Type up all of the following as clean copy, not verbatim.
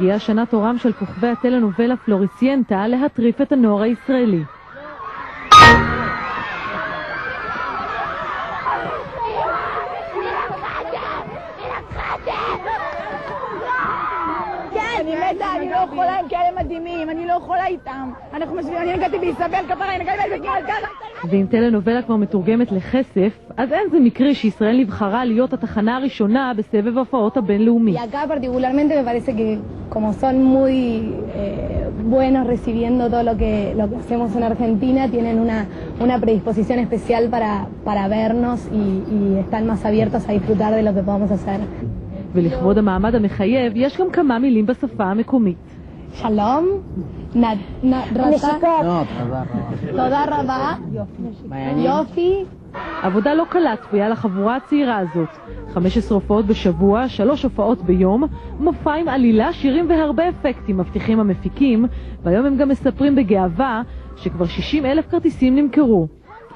הגיעה שנה תורם של כוכבי הטלנובלה פלוריסיינטה להטריף את הנוער הישראלי. אני מתה, אני לא יכולה, הם כאלה מדהימים, אני לא יכולה איתם. אני נגעתי ביסבל כפרה, אני נגעתי בקהל ככה. ואם טלנובלה כבר מתורגמת לכסף, אז אין זה מקרי שישראל נבחרה להיות התחנה הראשונה בסבב ההופעות הבינלאומי. Y acá particularmente me parece que como son muy buenos recibiendo todo lo que hacemos en Argentina, tienen una predisposición especial para vernos y están más abiertos a disfrutar de lo que podamos hacer. ולכבוד המעמד המחייב יש גם כמה מילים בשפה המקומית. שלום, תודה רבה, יופי. עבודה לא קלה צפויה לחבורה הצעירה הזאת. 15 הופעות בשבוע, 3 הופעות ביום, מופע עם עלילה, שירים והרבה אפקטים מבטיחים המפיקים, והיום הם גם מספרים בגאווה שכבר 60,000 כרטיסים נמכרו.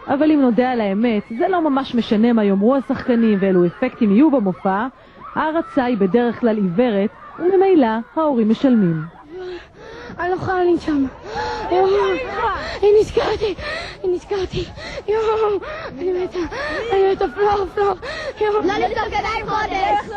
אבל אם נודע על האמת, זה לא ממש משנה מה יאמרו השחקנים ואילו אפקטים יהיו במופע. ההרצה היא בדרך כלל עיוורת, וממילא ההורים משלמים. אני לא יכולה לנשום. אני נזכרתי. אני מתה, פלור. לא לפתור כדאי חודש.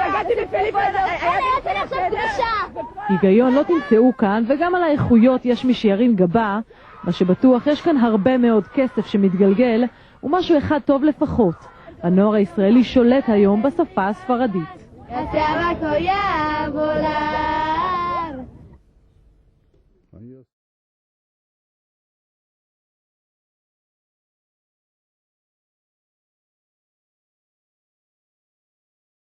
הגעתי בפיליפ, אני עכשיו פרישה. היגיון לא תמצאו כאן, וגם על האיכויות יש מי שירים גבה. מה שבטוח, יש כאן הרבה מאוד כסף שמתגלגל, ומשהו אחד טוב לפחות. הנוער הישראלי שולט היום בשפה הספרדית.